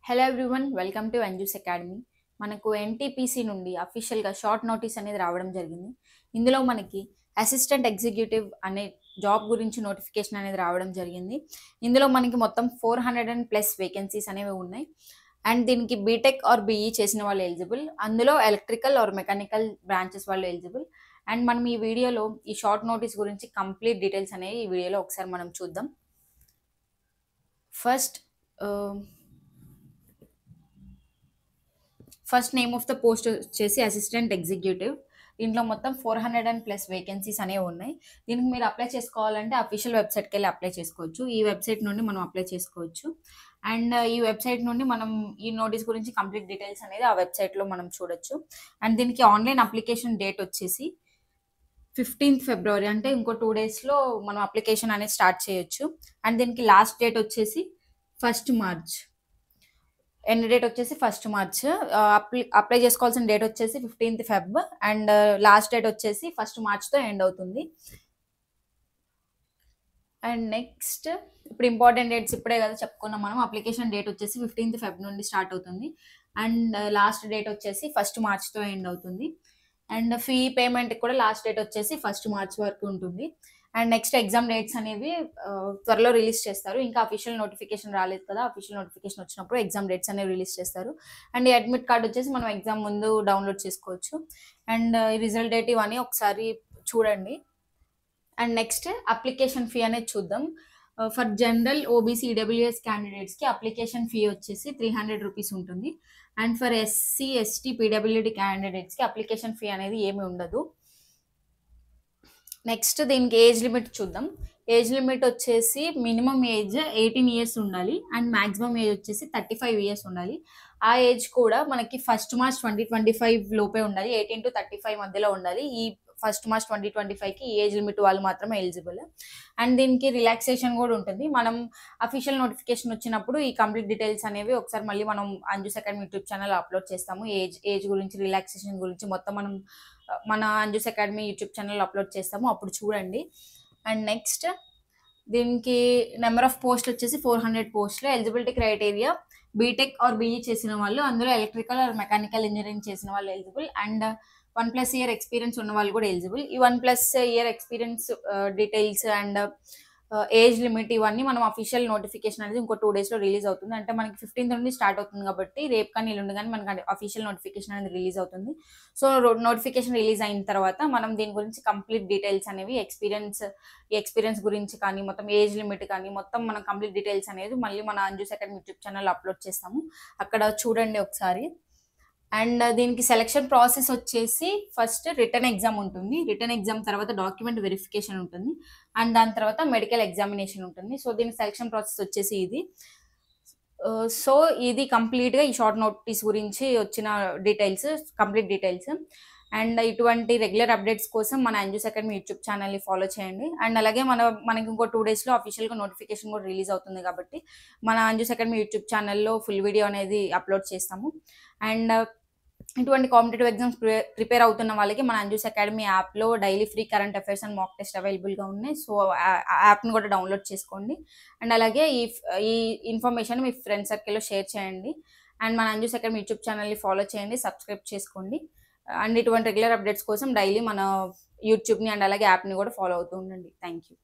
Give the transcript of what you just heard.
Hello everyone, welcome to Anju's academy. మనకు NTPC నుండి అఫీషియల్గా షార్ట్ నోటీస్ అనేది రావడం జరిగింది. ఇందులో మనకి అసిస్టెంట్ ఎగ్జిక్యూటివ్ అనే జాబ్ గురించి నోటిఫికేషన్ అనేది రావడం జరిగింది. ఇందులో మనకి మొత్తం 400+ వేకెన్సీస్ అనేవి ఉన్నాయి. అండ్ దీనికి బీటెక్ ఆర్ బీఈ చేసిన వాళ్ళు ఎలిజిబుల్, అందులో ఎలక్ట్రికల్ ఆర్ మెకానికల్ బ్రాంచెస్ వాళ్ళు ఎలిజిబుల్. అండ్ మనం ఈ వీడియోలో ఈ షార్ట్ నోటీస్ గురించి కంప్లీట్ డీటెయిల్స్ అనేవి ఈ వీడియోలో ఒకసారి మనం చూద్దాం. First name of the post వచ్చేసి అసిస్టెంట్ ఎగ్జిక్యూటివ్. దీంట్లో మొత్తం 400+ వేకెన్సీస్ అనేవి ఉన్నాయి. దీనికి మీరు అప్లై చేసుకోవాలంటే అఫీషియల్ వెబ్సైట్కి వెళ్ళి అప్లై చేసుకోవచ్చు. ఈ వెబ్సైట్ నుండి మనం అప్లై చేసుకోవచ్చు. అండ్ ఈ వెబ్సైట్ నుండి మనం ఈ నోటీస్ గురించి కంప్లీట్ డీటెయిల్స్ అనేది ఆ వెబ్సైట్లో మనం చూడొచ్చు. అండ్ దీనికి ఆన్లైన్ అప్లికేషన్ డేట్ వచ్చేసి 15th ఫిబ్రవరి, అంటే ఇంకో 2 డేస్లో మనం అప్లికేషన్ అనేది స్టార్ట్ చేయొచ్చు. అండ్ దీనికి లాస్ట్ డేట్ వచ్చేసి 1st మార్చ్. ఎండ్ డేట్ వచ్చేసి 1st మార్చ్. అప్లై చేసుకోవాల్సిన డేట్ వచ్చేసి 15th Feb. And last date వచ్చేసి 1st మార్చ్తో ఎండ్ అవుతుంది. అండ్ నెక్స్ట్ ఇప్పుడు ఇంపార్టెంట్ డేట్స్ ఇప్పుడే కదా చెప్పుకున్నాం మనం. అప్లికేషన్ డేట్ వచ్చేసి 15th ఫెబ్ నుండి స్టార్ట్ అవుతుంది. అండ్ లాస్ట్ డేట్ వచ్చేసి 1st మార్చ్తో ఎండ్ అవుతుంది. అండ్ ఫీ పేమెంట్ కూడా లాస్ట్ డేట్ వచ్చేసి 1st మార్చ్ వరకు ఉంటుంది. అండ్ నెక్స్ట్ ఎగ్జామ్ డేట్స్ అనేవి త్వరలో రిలీజ్ చేస్తారు. ఇంకా అఫీషియల్ నోటిఫికేషన్ రాలేదు కదా, అఫీషియల్ నోటిఫికేషన్ వచ్చినప్పుడు ఎగ్జామ్ డేట్స్ అనేవి రిలీజ్ చేస్తారు. అండ్ ఈ అడ్మిట్ కార్డ్ వచ్చేసి మనం ఎగ్జామ్ ముందు డౌన్లోడ్ చేసుకోవచ్చు. అండ్ ఈ రిజల్ట్ డేట్ ఇవన్నీ ఒకసారి చూడండి. అండ్ నెక్స్ట్ అప్లికేషన్ ఫీ అనేది చూద్దాం. ఫర్ జనరల్ ఓబీసీ ఈడబ్ల్యూఎస్ క్యాండిడేట్స్కి అప్లికేషన్ ఫీ వచ్చేసి 300 రూపీస్ ఉంటుంది. And for SC ST PWD క్యాండిడేట్స్కి అప్లికేషన్ ఫీ అనేది ఏమి ఉండదు. నెక్స్ట్ దీనికి ఏజ్ లిమిట్ చూద్దాం. ఏజ్ లిమిట్ వచ్చేసి మినిమం ఏజ్ 18 ఇయర్స్ ఉండాలి. అండ్ మ్యాక్సిమం ఏజ్ వచ్చేసి 35 ఇయర్స్ ఉండాలి. ఆ ఏజ్ కూడా మనకి 1st మార్చ్ 2025 లోపే ఉండాలి. 18 to 35 మధ్యలో ఉండాలి. ఈ 1st మార్చ్ 2025కి ఏజ్ లిమిట్ వాళ్ళు మాత్రమే ఎలిజిబుల్. అండ్ దీనికి రిలాక్సేషన్ కూడా ఉంటుంది. మనం అఫీషియల్ నోటిఫికేషన్ వచ్చినప్పుడు ఈ కంప్లీట్ డీటెయిల్స్ అనేవి ఒకసారి మళ్ళీ మనం Anju's academy YouTube channel upload చేస్తాము. ఏజ్ గురించి, రిలాక్సేషన్ గురించి మొత్తం మనం మన Anju's academy YouTube channel upload చేస్తాము, అప్పుడు చూడండి. అండ్ నెక్స్ట్ దీనికి నెంబర్ ఆఫ్ పోస్ట్ వచ్చేసి 400 పోస్టులు. Eligibility criteria BTech or BE చేసిన వాళ్ళు, అందులో ఎలక్ట్రికల్ ఆర్ మెకానికల్ ఇంజనీరింగ్ చేసిన వాళ్ళు ఎలిజిబుల్. అండ్ 1+ ఇయర్ ఎక్స్పీరియన్స్ ఉన్న వాళ్ళు కూడా ఎలిజిబుల్. ఈ 1+ year experience details and age limit ఇవన్నీ మనం అఫీషియల్ నోటిఫికేషన్ అనేది ఇంకో 2 డేస్లో రిలీజ్ అవుతుంది. అంటే మనకి 15th నుండి స్టార్ట్ అవుతుంది కాబట్టి రేపు కానీ ఎల్లుండి కానీ మనకి అఫీషియల్ నోటిఫికేషన్ అనేది రిలీజ్ అవుతుంది. సో నోటిఫికేషన్ రిలీజ్ అయిన తర్వాత మనం దీని గురించి కంప్లీట్ డీటెయిల్స్ అనేవి ఎక్స్పీరియన్స్ గురించి కానీ, మొత్తం ఏజ్ లిమిట్ కానీ, మొత్తం మనం కంప్లీట్ డీటెయిల్స్ అనేది మళ్ళీ మన Anju's academy YouTube channel upload చేస్తాము, అక్కడ చూడండి ఒకసారి. అండ్ దీనికి సెలక్షన్ ప్రాసెస్ వచ్చేసి ఫస్ట్ రిటర్న్ ఎగ్జామ్ ఉంటుంది. రిటర్న్ ఎగ్జామ్ తర్వాత డాక్యుమెంట్ వెరిఫికేషన్ ఉంటుంది. అండ్ దాని తర్వాత మెడికల్ ఎగ్జామినేషన్ ఉంటుంది. సో దీని సెలక్షన్ ప్రాసెస్ వచ్చేసి ఇది. సో ఇది కంప్లీట్గా ఈ షార్ట్ నోటీస్ గురించి వచ్చిన డీటెయిల్స్, కంప్లీట్ డీటెయిల్స్. అండ్ ఇటువంటి రెగ్యులర్ అప్డేట్స్ కోసం మన అంజూస్ అకాడమీ యూట్యూబ్ ఛానల్ని ఫాలో చేయండి. అండ్ అలాగే మనకి ఇంకో 2 డేస్లో అఫీషియల్గా నోటిఫికేషన్ కూడా రిలీజ్ అవుతుంది కాబట్టి మన అంజూస్ అకాడమీ యూట్యూబ్ ఛానల్లో ఫుల్ వీడియో అనేది అప్లోడ్ చేస్తాము. అండ్ ఇటువంటి కాంపిటేటివ్ ఎగ్జామ్స్ ప్రిపేర్ అవుతున్న వాళ్ళకి మన అంజూస్ అకాడమీ యాప్లో daily free current affairs and mock test అవైలబుల్గా ఉన్నాయి. సో యాప్ని కూడా డౌన్లోడ్ చేసుకోండి. అండ్ అలాగే ఈ ఇన్ఫర్మేషన్ మీ ఫ్రెండ్ సర్కిల్లో షేర్ చేయండి. అండ్ మన అంజూస్ అకాడమీ యూట్యూబ్ ఛానల్ని ఫాలో చేయండి, సబ్స్క్రైబ్ చేసుకోండి. అండ్ ఇటువంటి రెగ్యులర్ అప్డేట్స్ కోసం డైలీ మన యూట్యూబ్ని అండ్ అలాగే యాప్ని కూడా ఫాలో అవుతూ ఉండండి. Thank you.